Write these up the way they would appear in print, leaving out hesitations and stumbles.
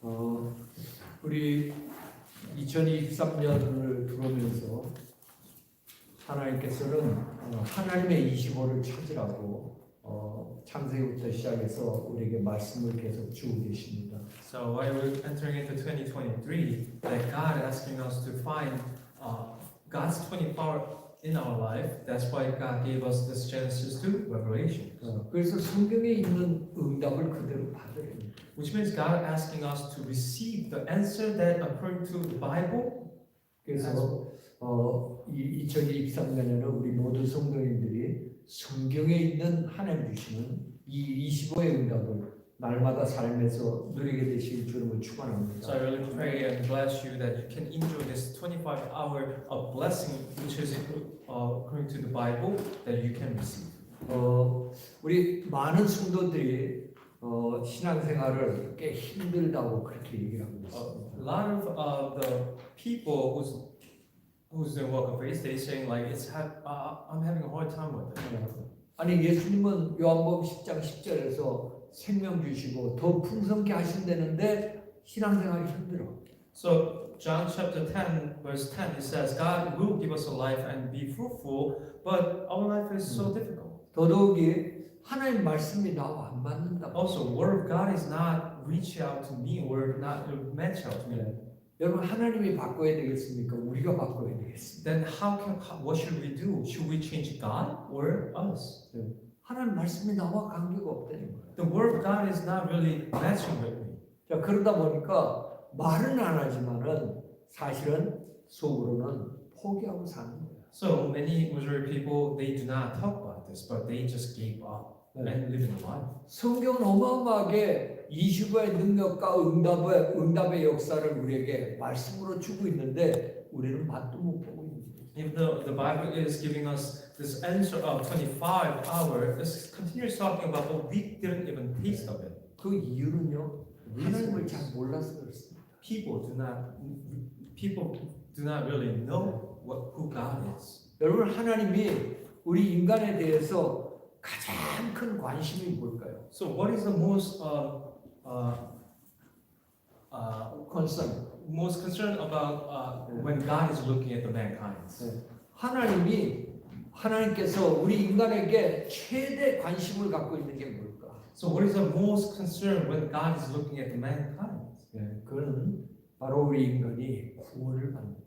어, 우리 2023년을 들어오면서 하나님께서는 하나님의 25를 찾으라고 창세기부터 시작해서 우리에게 말씀을 계속 주고 계십니다. So while we're entering into 2023, that God is asking us to find God's 24 in our life. That's why God gave us this Genesis to Revelation. 그래서 성경에 있는 응답을 그대로 받으려 합니다. Which means God asking us to receive the answer that according to the Bible. 그래서 2023년에는 우리 모든 성도님들이 성경에 있는 하나님 주시는 이 25의 응답을 날마다 삶에서 누리게 되시길 주님을 So 축원합니다. I really pray and bless you that you can enjoy this 25-hour of blessing, which is according to the Bible, that you can receive. 우리 많은 성도들이 신앙생활을 꽤 힘들다고 그렇게 얘기를 하고 있습니다. A lot of the people who's doing walk of faith, they saying like I'm having a hard time with it. 아니 예수님은 요한복음 10장 10절에서 생명 주시고 더 풍성케 하신다는데 신앙생활이 힘들어. So John chapter 10 verse 10 it says God will give us a life and be fruitful, but our life is so difficult. 더더욱이 하나님 말씀이 나와 안 맞는다. Also, word of God is not reach out to me or not match out to me. 여러분 하나님이 바꿔야 되겠습니까? 우리가 바꿔야 되겠습니까? Then what should we do? Should we change God or us? 하나님 말씀이 나와 관계가 없다는 거예요. The word of God is not really matching with me. 자 그러다 보니까 말은 안 하지만은 사실은 속으로는 포기하고 사는 거예요. So many majority people they do not talk about this, but they just gave up and live in life. 성경은 어마어마하게 25의 능력과 응답의 역사를 우리에게 말씀으로 주고 있는데 우리는 맛도 못 보고 있는 거예요. If the Bible is giving us this answer of 25 hours, it's continues talking about, but we didn't even taste of it. 그 이유는요. 하나님을 잘 몰라서 그렇습니다. People do not really know who God is. 여러분 하나님이 우리 인간에 대해서 가장 큰 관심이 뭘까요? So what is the most concern about when God is looking at the mankind? 하나님께서 우리 인간에게 최대 관심을 갖고 있는 게 뭘까? So what is the most concern when God is looking at the mankind? 그는 바로 우리 인간이 구원을 받는 겁니다.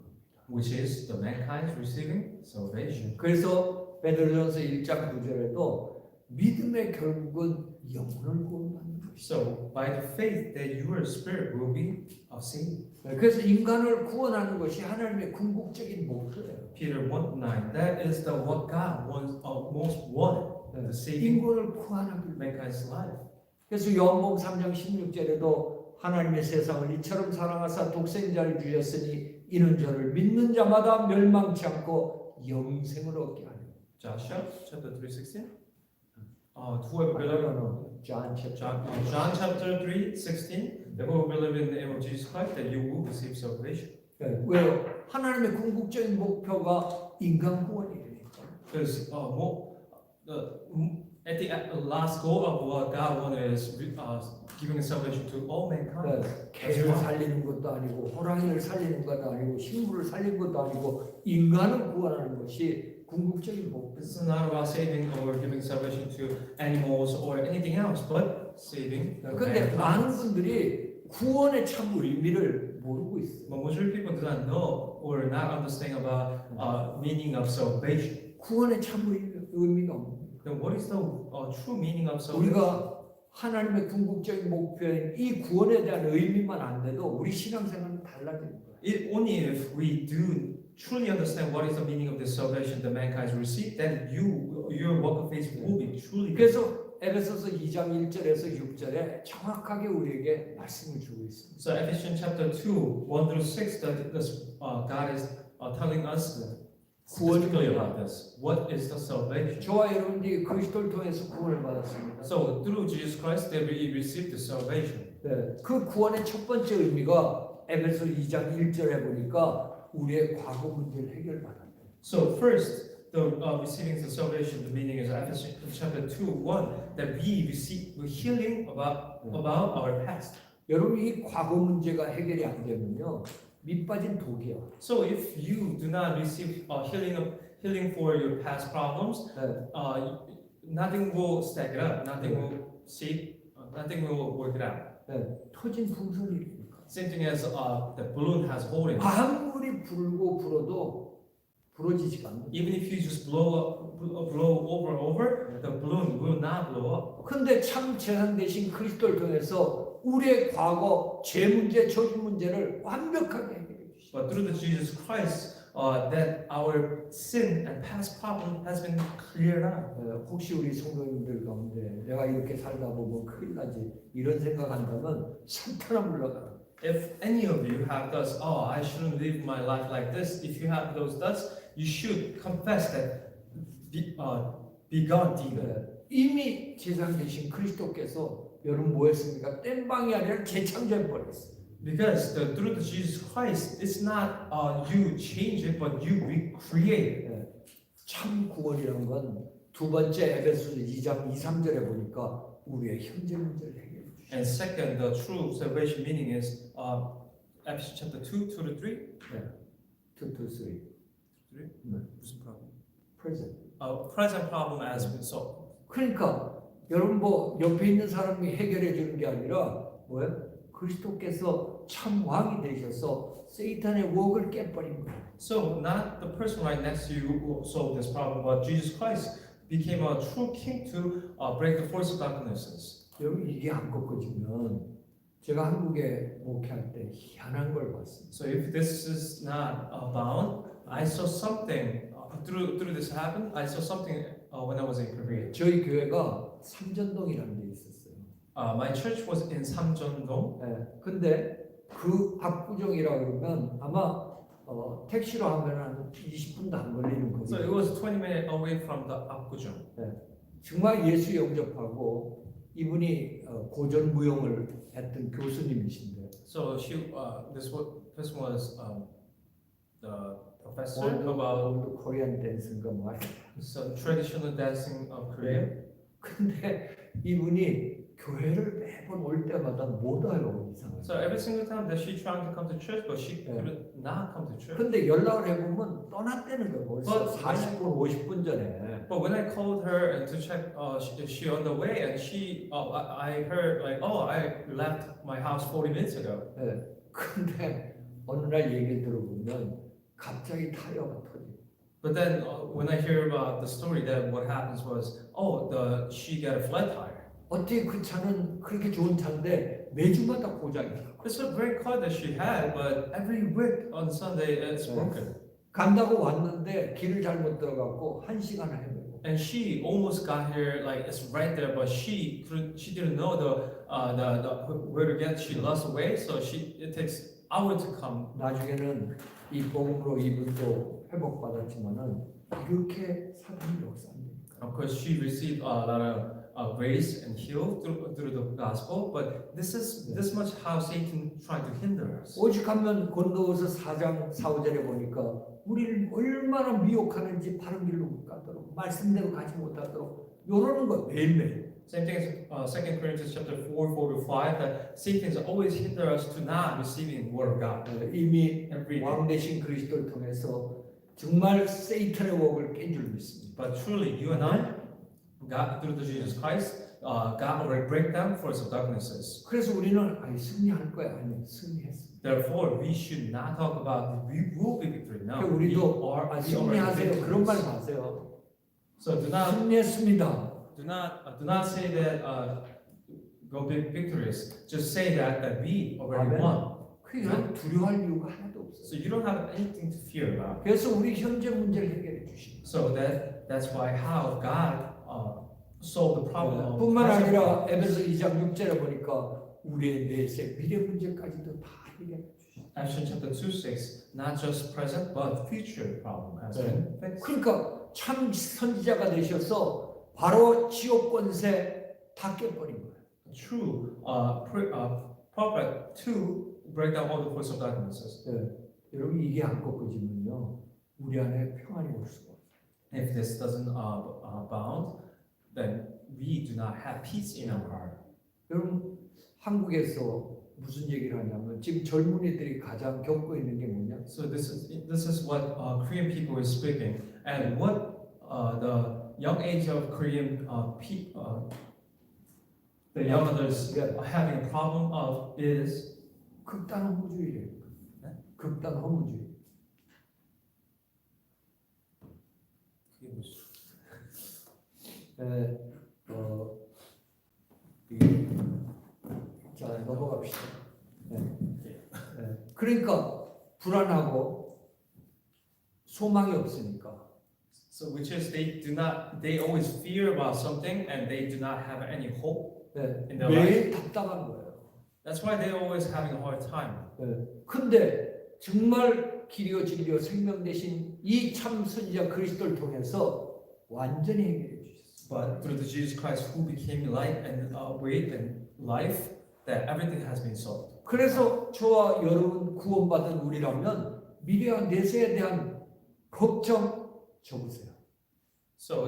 Which is the mankind receiving salvation. 그래서 베드로전서 1장 9절에도 믿음의 결국은 영혼을 구원받는 것이다. So by the faith that your spirit will be saved. 그래서 인간을 구원하는 것이 하나님의 궁극적인 목표예요. Peter 1:9. That is what God wants most wanted. The saving 인간을 구원하길. mankind's life. 그래서 요한복음 3장 16절에도 하나님의 세상을 이처럼 사랑하사 독생자를 주셨으니 이는 저를 믿는 자마다 멸망치 않고 영생을 얻게 하려. Joshua chapter 3:16. Whoever believes. John chapter 3:16. That who believe in the name of Jesus Christ, that you will receive salvation. 왜요? 하나님의 궁극적인 목표가 인간 구원이니까. Because at the last goal of what God wanted is giving salvation to all mankind. 개를 살리는 것도 아니고 호랑이를 살리는 것도 아니고 식물을 살리는 것도 아니고 인간을 구원하는 것이 궁극적인 목표. This is not about saving or giving salvation to animals or anything else, but saving. 그런데 많은 분들이 구원의 참 의미를 모르고 있어요. But majority people do not know or not understand about meaning of salvation. 구원의 참 의미가 없는. Then what is the true meaning of salvation? 우리가 하나님의 궁극적인 목표인 이 구원에 대한 의미만 안 돼도 우리 신앙생활은 달라지는 거예요. Only if we do truly understand what is the meaning of this salvation that mankind receive, then your walk of faith will be truly. 그래서 에베소서 2장 1절에서 6절에 정확하게 우리에게 말씀을 주고 있습니다. So Ephesians chapter 2, 1-6, God is telling us specifically about this. What is the salvation? 저와 여러분들이 그리스도를 통해서 구원을 받았습니다. So through Jesus Christ, they will receive the salvation. 그 구원의 첫 번째 의미가 에베소 2장 1절에 보니까 우리의 과거 문제를 해결받았다. So first, the receiving the salvation, the meaning is Ephesians chapter 2:1 that we receive healing about our past. 여러분 이 과거 문제가 해결이 안 되면요 밑빠진 독이야. So if you do not receive healing for your past problems, 네. nothing will stack it up, nothing will nothing will work it out. 네. 터진 풍선이니까. Same thing as the balloon has hole in it. 아무리 불고 불어도 부러지지가 않는. Even if you just blow over and over, the balloon will not blow up. 근데 참 재산 대신 그리스도를 통해서 우리의 과거 죄 문제, 저주 문제를 완벽하게 해결해 주시고. But through the Jesus Christ, that our sin and past problem has been cleared out. 혹시 우리 성도님들 가운데 내가 이렇게 살다 보면 큰일 나지 이런 생각한다면 산타나 물러가라. If any of you have thoughts, oh, I shouldn't live my life like this. If you have those thoughts, you should confess that be God demon. 이미 재상 되신 그리스도께서 여러분 뭐 했습니까? 땜방이 아니라 재창조해 버렸어요. Because through the Jesus Christ, it's not you change it, but you recreate it. 참 구원이라는 건 두 번째 에베소서 2장 2, 3절에 보니까 우리의 현재 문제를 해결해 주시죠. And second, the true salvation meaning is Ephesians chapter 2, 2 to 3. 2 to 3. 무슨 problem? present. Present problem has been solved. 그러니까 여러분 뭐 옆에 있는 사람이 해결해 주는 게 아니라 뭐예요? 그리스도께서 참 왕이 되셔서 세이탄의 웍을 깨버린 거예요. So not the person right next to you who solved this problem, but Jesus Christ became a true king to break the force of darknesses. 여러분 이게 안 꺾어지면 제가 한국에 목회할 때 희한한 걸 봤습니다. So if this is not bound, I saw something through this happened. I saw something when I was in Korea. 저희 교회가 삼전동이라는 데 있었어요. My church was in Samjeong-dong. 근데 그 압구정이라 그러면 아마 택시로 하면 한 20분도 안 걸리는 거죠. So it was 20 minutes away from the Apgujeong. 정말 예수 영접하고 이분이 고전 무용을 했던 교수님이신데. So this person was the professor about 코리안 댄스인가 뭐. some traditional dancing of Korea. 근데 이분이 교회를 매번 올 때마다 못 와요 이상하게. So every single time that she tried to come to church, but she could not come to church. 근데 연락을 해보면 떠났다는 거예요. 벌써 But 40분, 50분 전에. But when I called her and to check, is she on the way? And I heard like, oh, I left my house 40 minutes ago. 근데 어느 날 얘기 들어보면 갑자기 타이어가 터져. But then when I hear about the story, that what happens was, she got a flat tire. 어떻게 그 차는 그렇게 좋은 차인데 매주마다 고장이야. It's a great car that she had, but every week on Sunday it's broken. 간다고 왔는데 길을 잘못 들어갔고 1시간을 헤매고. And she almost got here, like it's right there, but she didn't know the where to get. She lost the way, so it takes hour to come. 나중에는 이 복음으로 이분도 회복받았지만은 이렇게 사단이 역사합니다. Of course, she received a lot of grace and healed through the gospel, but this is this much how Satan tried to hinder us. 오직하면 건너서 4장 4절에 보니까 우리를 얼마나 미혹하는지 바른 길로 못 가도록 말씀대로 가지 못하도록 요러는 거 매일매일. Same thing as 2 Corinthians chapter 4, 4 to 5, that Satan is always hinder us to not receiving the word of God. 이미 Every day. 왕 대신 그리스도를 통해서 정말 세이탄의 웍을 깬 줄 믿습니다. But truly, you and I, God through the Jesus Christ, God already break down force of darknesses. 그래서 우리는 아니 승리할 거야 아니 승리했습니다. Therefore, we should not talk about we will be victory now. 우리도 we are 승리하세요 그런 말 victorious. 마세요. So do 승리했습니다. not say that go be victorious. Just say that we already Amen. won. 그냥 두려워할 이유가 하나도 없어요. So you don't have anything to fear about. 그래서 우리 현재 문제를 해결해 주십니다. So that's why how God solved the problem. of 뿐만 present 아니라 problems. 에베소 2장 6절에 보니까 우리의 내세 미래 문제까지도 다 해결해 주십니다. Actions chapter 2:6, not just present but future problem has been fixed. 그러니까 참 선지자가 되셔서 바로 지옥 권세 다 깨버린 거예요. True prophet to break down all the force of darknesses. 여러분 이게 안 꺾어지면요 우리 안에 평안이 올 수가 없어요. If this doesn't bound, then we do not have peace in our heart. 여러분 한국에서 무슨 얘기를 하냐면 지금 젊은이들이 가장 겪고 있는 게 뭐냐? So this is what Korean people is speaking, and what the young age of Korean the young adults are having a problem of is 극단 허무주의래. 극단 허무주의. 그게 뭐지? 자 넘어갑시다. 그러니까 불안하고 소망이 없으니까. So which is they always fear about something and they do not have any hope in their life. 매일 답답한 거예요. That's why they're always having a hard time. 근데 정말 길이요 진리요 생명 되신 이 참 선지자 그리스도를 통해서 완전히 해결해 주셨어요. But through the Jesus Christ who became light and way and life, that everything has been solved. 그래서 저와 여러분 구원받은 우리라면 미래와 내세에 대한 걱정 접으세요. So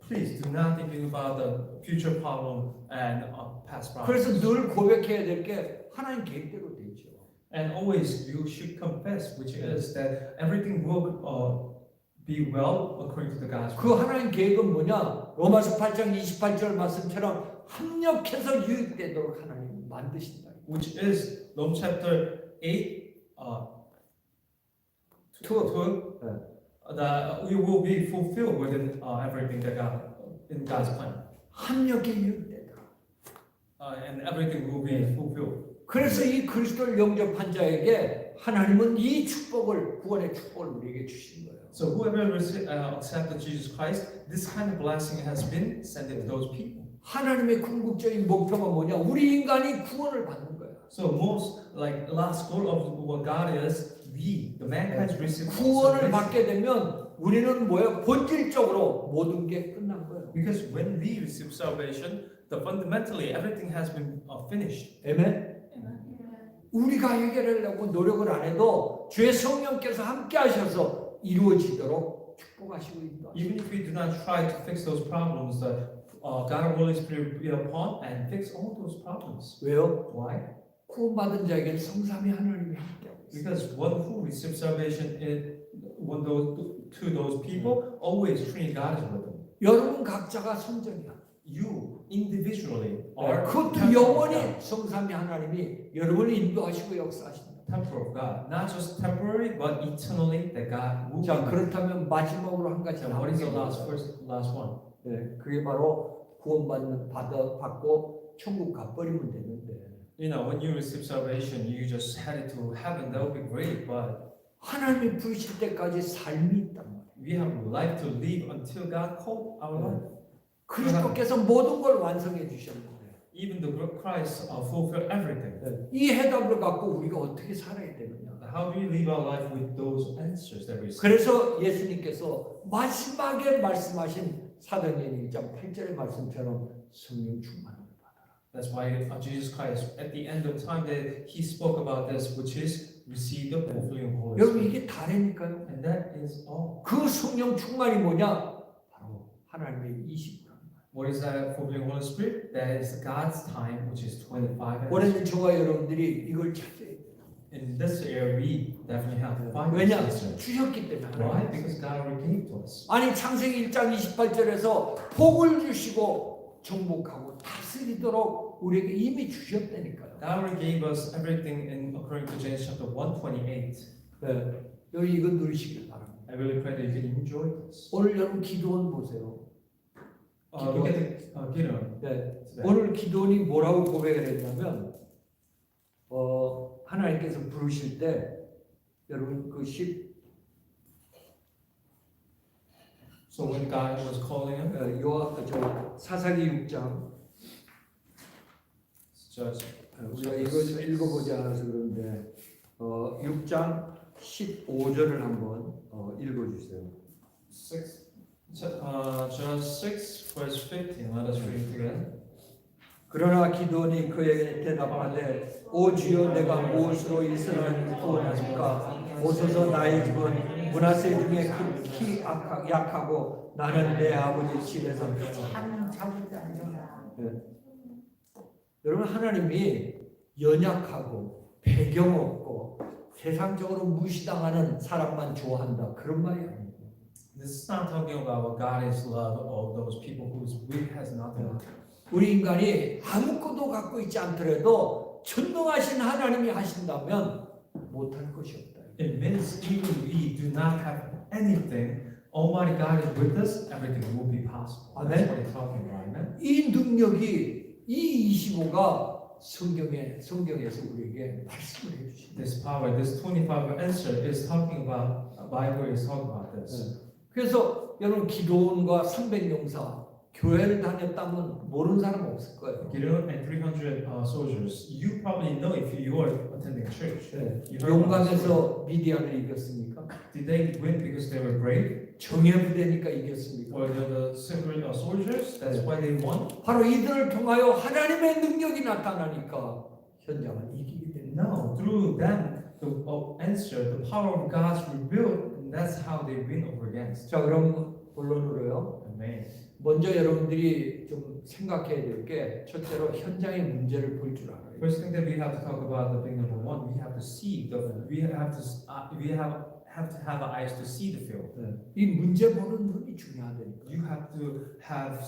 please do not think about the future problem and past problems. 그래서 늘 고백해야 될 게 하나님 계획대로 되죠. And always you should confess, which is that everything will be well according to the gospel. 그 하나님 계획은 뭐냐? 로마서 8장 28절 말씀처럼 합력해서 유익되도록 하나님 만드신다. Which is Romans chapter 8, 2, that we will be fulfilled within everything that God in God's plan, 합력해 유익되다. and everything will be fulfilled. 그래서 이 그리스도를 영접한 자에게 하나님은 이 축복을 구원의 축복을 우리에게 주신 거예요. So whoever accepted Jesus Christ, this kind of blessing has been sent to those people. 하나님의 궁극적인 목표가 뭐냐? 우리 인간이 구원을 받는 거예요. So most like last goal of what God is, the mankind receive 구원을 salvation. 받게 되면 우리는 뭐예요? 본질적으로 모든 게 끝난 거예요. Because when we receive salvation, fundamentally everything has been finished. 아멘. 우리가 해결하려고 노력을 안 해도 주의 성령께서 함께 하셔서 이루어지도록 축복하시고 있다. Even if we do not try to fix those problems, God Holy Spirit will be upon and fix all those problems. 왜요? Why? 구원받은 자에게는 성삼위 하나님이 함께하고 있어요. Because one who receives salvation, to those people, always Trinity God is with them. 여러분 각자가 성전이야. You individually are 그것도 temple of 영원히 God, 성삼위 하나님이 여러분을 인도하시고 역사하십니다. temple of God, not just temporary, but eternally that God will. 자 be. 그렇다면 마지막으로 한 가지 And what is the 나누게 last one? 네, 그게 바로 구원받는 받고 천국 가버리면 되는데 You know, when you receive salvation, you just headed to heaven. That would be great, but 하나님이 부르실 때까지 삶이 있단 말이에요. we have life to live until God called our life. 그리스도께서 모든 걸 완성해 주셨는데 Even the Christ fulfill everything. 이 해답을 갖고 우리가 어떻게 살아야 되느냐? How do we live our life with those answers that we receive? 그래서 예수님께서 마지막에 말씀하신 사도행전 1장 8절의 말씀처럼 성령 충만을 받아라. That's why Jesus Christ, at the end of time, that He spoke about this, which is receive the fulfilling Holy 여러분 Spirit. 이게 다라니까요. And that is all. 그 성령 충만이 뭐냐? 바로 하나님의 20분. What is that fulfilling Holy Spirit? That is God's time, which is 25 hours. 올해는 저와 여러분들이 이걸 찾아야 돼요. In this area, we definitely have to find 왜냐? this answer. 주셨기 때문에. Why? Because God already gave to us. 아니 창세기 1장 28절에서 복을 주시고 정복하고 다스리도록 우리에게 이미 주셨다니까요. God already gave us everything according to Genesis chapter 128. 네. 여기 이거 누리시길 바랍니다. I really pray that you can enjoy this. 오늘 여러분 기도원 보세요. Look at the Gideon. 네. today. 오늘 기도원이 뭐라고 고백을 했냐면 하나님께서 부르실 때 여러분 그 So when God was calling him, 사사기 6장 just 우리가 이거 읽어보자 해서 그런데 6장 15절을 한번 읽어주세요. just 6 verse 15. Let us read together. 그러나 기도원이 그에게 대답하되 오 주여 내가 무엇으로 이스라엘을 구원하실까? 오소서 나의 집은 므낫세 중에 극히 약하고 나는 내 아버지 집에서 참 잡을 때 아니라. 여러분 하나님이 연약하고 배경 없고 세상적으로 무시당하는 사람만 좋아한다 그런 말이 아니에요. This is not talking about God is love of those people whose weak has nothing. 우리 인간이 아무것도 갖고 있지 않더라도 전능하신 하나님이 하신다면 못할 것이 없다. It means even we do not have anything, Almighty God is with us, everything will be possible. That's what he's talking about, amen? 이 능력이 이 25가 성경에서 우리에게 말씀을 해주십니다. This power, this 25 answer is talking about, Bible is talking about this. 그래서 여러분 기도원과 300용사 교회를 다녔다면 모르는 사람 없을 거예요. Gideon and 300 soldiers. You probably know if you are attending church. 네. You heard about this story. 용감해서 미디안을 이겼습니까? Did they win because they were brave? 정예 부대니까 이겼습니까? Or the secret soldiers? That's why they won? 바로 이들을 통하여 하나님의 능력이 나타나니까 현장은 이기게 됩니다. No, through them, the answer, the power of God's revealed, and that's how they win over against. 자, 그럼 본론으로요. Amen. 먼저 여러분들이 좀 생각해야 될 게 첫째로 현장의 문제를 볼 줄 알아요. First thing that we have to talk about, the thing number one, we have to see we have to have eyes to see the field. 이 문제 보는 눈이 중요하다니까. You have to have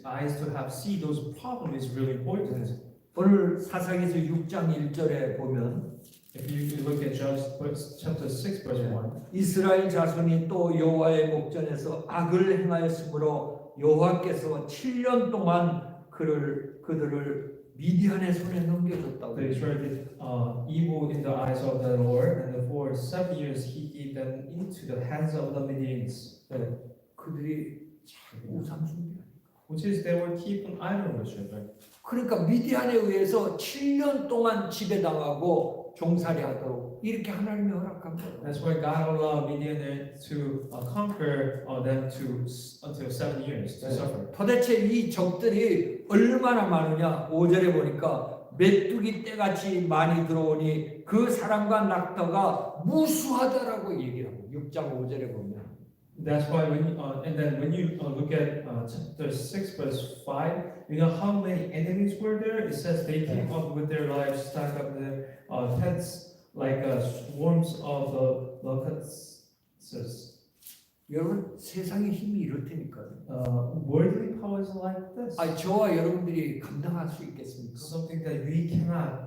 eyes to have see those problems is really important. 오늘 사사기서 6장 1절에 보면 If you look at Judges chapter 6 verse 1, 이스라엘 자손이 또 여호와의 목전에서 악을 행하였으므로 여호와께서 7년 동안 그들을 미디안의 손에 넘겨줬다고. the Israel did evil in the eyes of the Lord, and for 7 years he gave them into the hands of the Midianites. 그들이 우상 숭배하니까. Which is they were keeping idol worship. Right? 그러니까 미디안에 의해서 7년 동안 지배당하고 종살이하도록 이렇게 하나님이 허락한 거예요. That's why God allowed Midian to conquer them until 7 years to suffer. 도대체 이 적들이 얼마나 많으냐? 5절에 보니까 메뚜기 떼같이 많이 들어오니 그 사람과 낙타가 무수하다라고 얘기를 하고 6장 5절에 보면 That's why when you look at chapter 6 verse 5, you know how many enemies were there? It says they came up with their lives, stacked up their tents like swarms of locusts. 여러분 세상의 힘이 이럴 테니까요. Worldly powers like this. 저와 여러분들이 감당할 수 있겠습니까? Something that we cannot,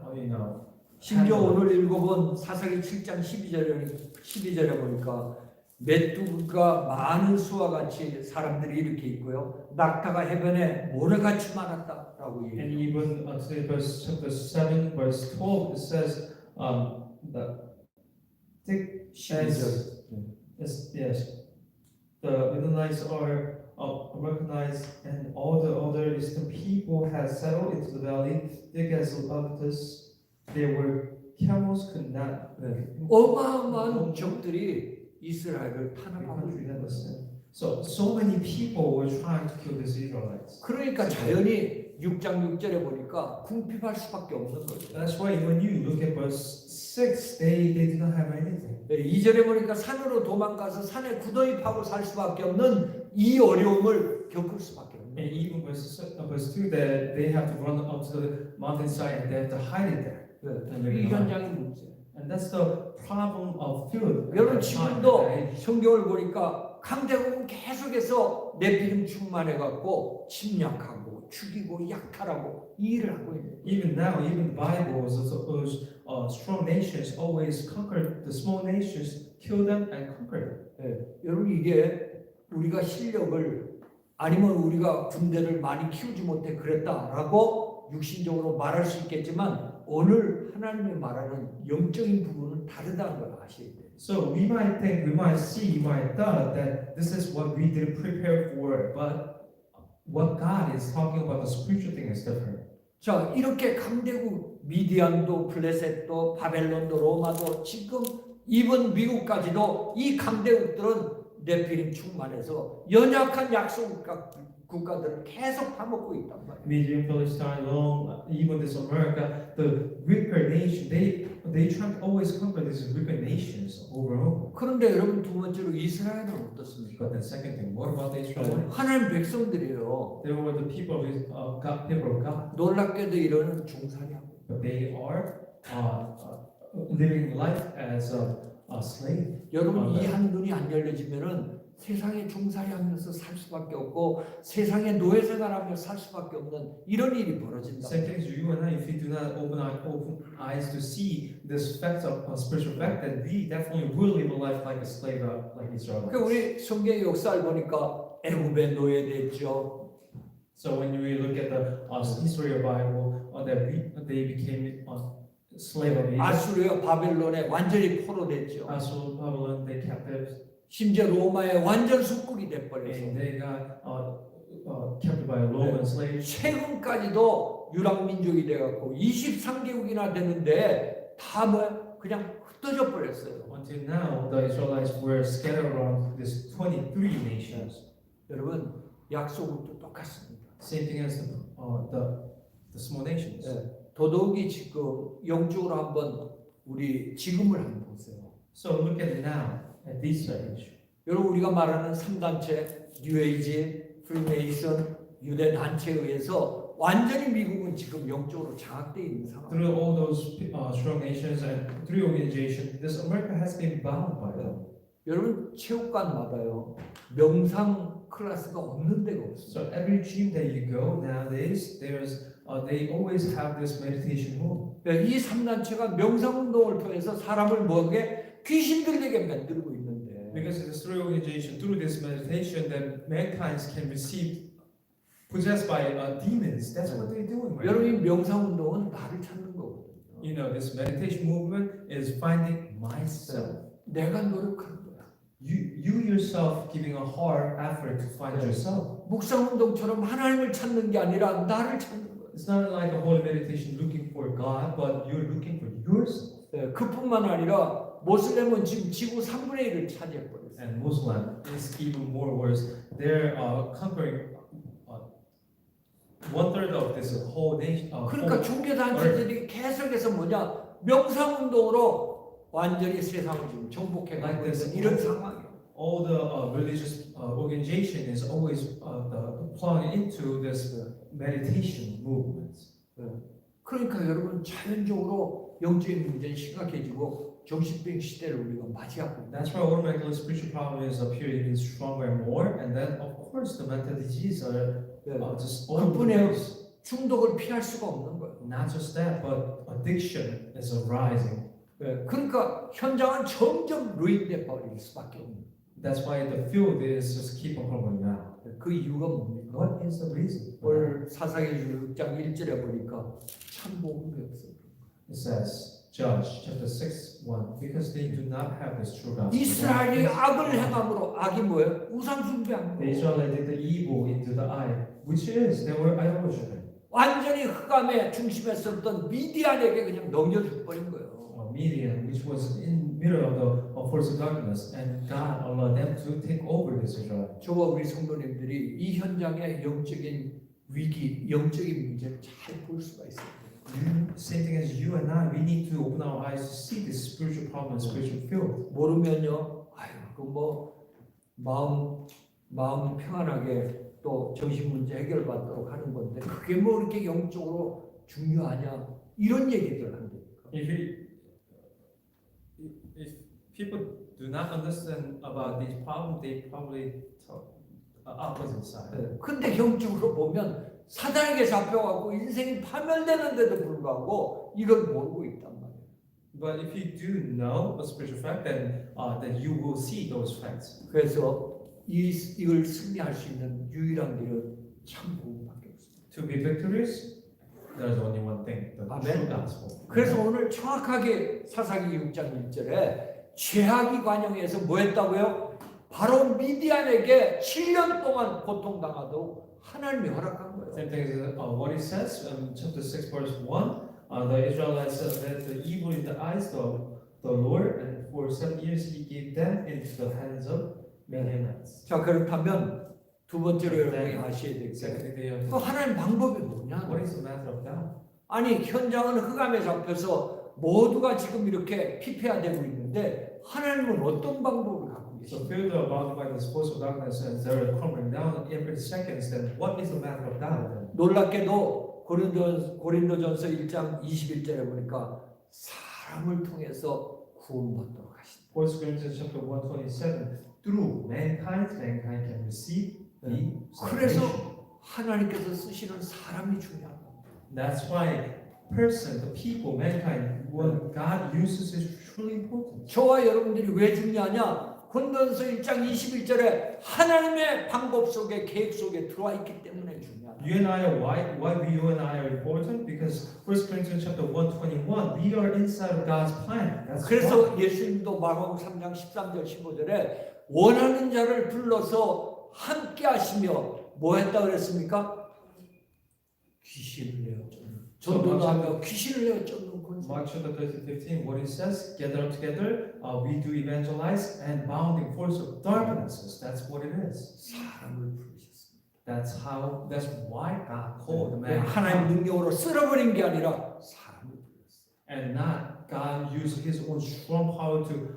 심지어 오늘 읽어본 사사기 7장 12절에 보니까 메뚜기가 많은 수와 같이 사람들이 이렇게 있고요. 낙타가 해변에 모래같이 많았다라고 And 얘기해요. even today, chapter 7, verse 12, it says the thick as yes, the Midianites are recognized, and all the other eastern people had settled into the valley, thick as locusts. They were camels could not. 어마어마한 적들이 이스라엘을 탄압하고 있는 것은 So many people were trying to kill these Israelites. 그러니까 자연히 6장 6절에 보니까 궁핍할 수밖에 없는 거죠. That's why when you look at verse 6, they did not have anything. 2절에 보니까 산으로 도망가서 산에 구덩이 파고 살 수밖에 없는 이 어려움을 겪을 수밖에 없는 And even verse 2, that they have to run up to the mountainside and they have to hide it there. 이 현장의 문제. And that's the problem of food. 여러분 지금도 성경을 보니까 강대국은 계속해서 네피림 충만해갖고 침략하고 죽이고 약탈하고 이 일을 하고 있는. Even now, even the Bible is those strong nations always conquer the small nations, kill them and conquer them. 여러분 이게 우리가 실력을 아니면 우리가 군대를 많이 키우지 못해 그랬다라고 육신적으로 말할 수 있겠지만 오늘 하나님이 말하는 영적인 부분은 다르다는 걸 아셔야 돼요. So we might think, we might see, we might thought that this is what we didn't prepare for, but what God is talking about, the spiritual thing is different. 자, 이렇게 강대국 미디안도 블레셋도 바벨론도 로마도 지금 이번 미국까지도 이 강대국들은 네피림 충만해서 연약한 약소국가 국가들을 계속 파먹고 있단 말이에요. Medium, Palestine, long, even this America, the weaker nation, they try to always conquer these weaker nations over and over. 그런데 여러분 두 번째로 이스라엘은 어떻습니까? But the second thing, what about the Israelites? 하나님 백성들이에요. They were the people of God, people of God, 놀랍게도 이러는 종살이하고 but they are living life as a slave. 여러분 이 한 눈이 안 열려지면은 세상에 종살이하면서 살 수밖에 없고 세상에 노예 생활하며 살 수밖에 없는 이런 일이 벌어진다. Same thing as you and I, if we do not open our eyes to see this fact of spiritual fact, then we definitely will live a life like a slave, like Israelites. 그러니까 우리 성경의 역사를 보니까 애굽의 노예됐죠. So when we look at the history of Bible, they became slave of Egypt. 아수르와 바벨론에 완전히 포로됐죠. Also Babylon, they captive, 심지어 로마의 완전 숙국이 돼버려서 and they got captive by Roman slaves. 최근까지도 유랑 민족이 돼갖고 23개국이나 되는데 다 뭐 그냥 흩어져 버렸어요. Until now, the Israelites were scattered around these 23 nations. 여러분 약소국도 똑같습니다. Same thing as the small nations. 더더욱이 지금 영적으로 한번 우리 지금을 한번 보세요. So look at now, at this age. 여러분 우리가 말하는 3단체, 뉴에이지, 프리메이션, 유대 단체에 의해서 완전히 미국은 지금 영적으로 장악되어 있는 상황. Through all those strong nations and through organizations, this America has been bound by them. 여러분 체육관마다요 명상 클래스가 없는 데가 없어요. So every gym that you go nowadays, they always have this meditation room. 이 3단체가 명상 운동을 통해서 사람을 뭐게 귀신 들리게 만들고 있는데 Because it is through organization, through this meditation, that mankind can receive possessed by demons. That's what they're doing right 여러분 이 now. 명상 운동은 나를 찾는 거거든요. You know, this meditation movement is finding myself. 내가 노력하는 거야. You yourself giving a hard effort to find yourself. 묵상 운동처럼 하나님을 찾는 게 아니라 나를 찾는 거야. It's not like a holy meditation looking for God, but you're looking for yourself. 그뿐만 아니라 모슬렘은 지금 지구 3분의 1을 차지해 버렸어요. And Muslim is even more worse. They're conquering 1/3 of this whole nation. 그러니까 종교 단체들이 계속해서 뭐냐 명상 운동으로 완전히 세상을 지금 정복해 가고 있는 이런 상황이에요. All the religious organization is always plunging into this meditation movement. 그러니까 여러분 자연적으로 영적인 문제는 심각해지고 정신병 시대를 우리가 맞이하고 있다. That's why automatically spiritual problem is appearing stronger and more, and then of course the mental disease are just all 그뿐에 중독을 피할 수가 없는 거예요. Not just that, but addiction is arising. 그러니까 현장은 점점 루인돼 버릴 수밖에 없는. That's why the field is just keep on growing now. 그 이유가 뭡니까? What is the reason? 오늘 사사기 6장 1절에 보니까 참 복음이 없어요. It says, Judge chapter 6:1, because they do not have this true gospel. 이스라엘이 악을 행함으로 악이 뭐예요? 우상 숭배한 The 거. Israelites did the evil into the eye, which is they were idol worshiping. 완전히 흑암의 중심에 섰던 미디안에게 그냥 넘겨줘 버린 거예요. Midian, which was in middle of the force of darkness, and God allowed them to take over this Israel. 저와 우리 성도님들이 이 현장의 영적인 위기, 영적인 문제를 잘 볼 수가 있어요. Same thing as you and I, we need to open our eyes to see this spiritual problem, spiritual field. 모르면요, 아유, 그뭐 마음 평안하게 또 정신 문제 해결받도록 하는 건데 그게 뭐 이렇게 영적으로 중요하냐 이런 얘기들 한대요. If people do not understand about these problems, they probably talk opposite side. 근데 영적으로 보면 사단에게 잡혀가고 인생이 파멸되는데도 불구하고 이걸 모르고 있단 말이에요. But if you do know a spiritual fact, then you will see those facts. 그래서 이걸 승리할 수 있는 유일한 길은 참 복음밖에 없습니다. To be victorious, there's only one thing: the true gospel. 그래서 오늘 정확하게 사사기 6장 1절에 죄악이 관영해서 뭐 했다고요? 바로 미디안에게 7년 동안 고통당하도록 하나님이 허락한 거예요. Same thing as what it says in chapter 6, verse 1. The Israelites said the evil in the eyes of the Lord, and for 7 years He gave them into the hands of Midianites. 자 그렇다면 두 번째로 여러분이 아셔야 될 게, Second day 그 하나님 방법이 뭐냐? what is the matter of God? 아니 현장은 흑암에 잡혀서 모두가 지금 이렇게 피폐화되고 있는데 하나님은 어떤 방법을 갖고 So 계십니까? filled about by the force of darkness and they're crumbling down every second. Then what is the matter of God? Then? 놀랍게도 고린도전서 1장 21절에 보니까 사람을 통해서 구원받도록 하신다. 1 Corinthians chapter 1:27. Through mankind can receive the 그래서 salvation. 하나님께서 쓰시는 사람이 중요하다. That's why person, the people, mankind, what God uses is truly important. 저와 여러분들이 왜 중요하냐? 고린도전서 1장 21절에 하나님의 방법 속에 계획 속에 들어와 있기 때문에 중요하다. You and I are you and I are important because 1 Corinthians chapter 1:21 we are inside of God's plan. That's why. 그래서 예수님도 마가복음 3장 13절 15절에 원하는 자를 불러서 함께 하시며 뭐 했다 그랬습니까? 귀신을 내어 전도도 하며 귀신을 내어 쫓는 권세. Mark chapter 15, what it says, gather up together, we do evangelize and bounding force of darknesses. That's what it is. 사람을 부르셨습니다. That's why God called the man. 하나님 능력으로 쓸어버린 게 아니라 사람을 불렀어요. And not God used his own strong power to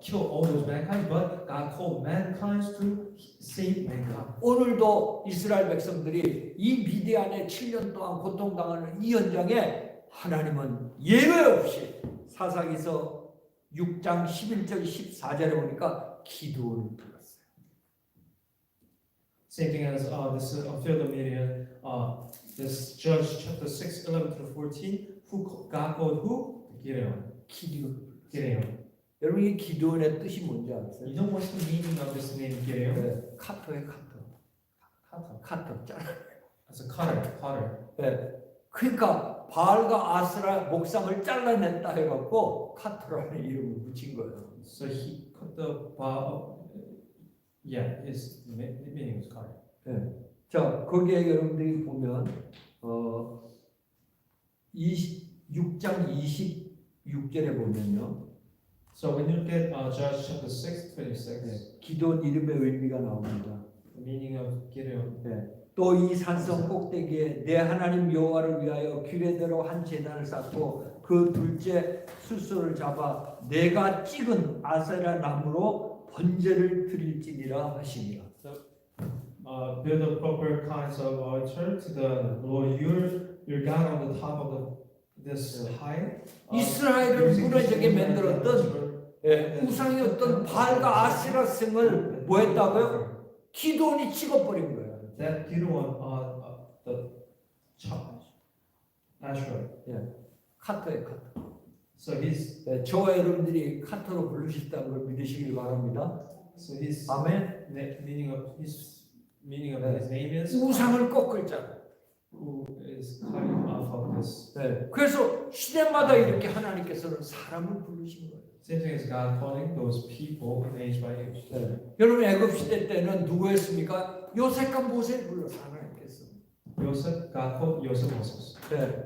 kill all those mankind, but God called mankind to save mankind. 오늘도 이스라엘 백성들이 이 미디안에 7년 동안 고통당하는 이 현장에 하나님은 예외 없이 사사기서 6장 11절 14절에 보니까 기도를 불렀어요. Same thing as this field of Midian, this Judge chapter 6, 11 through 14, God called who? Gideon. Gideon. 여러분 이 기도원의 뜻이 뭔지 아세요? You know what's the meaning of this name Gideon? 네, 카터의 카터. 카터 짜. As a cutter. 네. 그러니까 바알과 아스라 목상을 잘라냈다 해갖고 카터라는 이름을 붙인 거예요. So he cut the his meaning was cutter. 네. 자 거기에 여러분들이 보면 6장 26절에 보면요. So when you look at Judge chapter 6, 26, 네, 기도원 이름의 의미가 나옵니다. the meaning of Gideon. 네. 또 이 산성 꼭대기에 내 하나님 여호와를 위하여 규례대로 한 제단을 쌓고 그 둘째 숫소를 잡아 내가 찍은 아세라 나무로 번제를 드릴지니라 하시니라. Build the proper kinds of altar to the Lord your God on the top of this high. 이스라엘을 무너지게 만들었던 우상이었던 바알과 아세라 성을 뭐 했다고요? 기도원이 찍어버린 거예요. That Gideon, the Asherah. 카터의 카터. So he's 저와 여러분들이 카터로 부르셨다는 걸 믿으시길 바랍니다. so his 아멘. meaning of his name is 우상을 꺾을 자. who is cutting off of this. 그래서 시대마다 이렇게 하나님께서는 사람을 부르신 거예요. Same thing as God calling those people age by age. 여러분 애굽 시대 때는 누구였습니까? 요셉과 모세를 불러서 하나님께서. Joseph, God called Joseph Moses.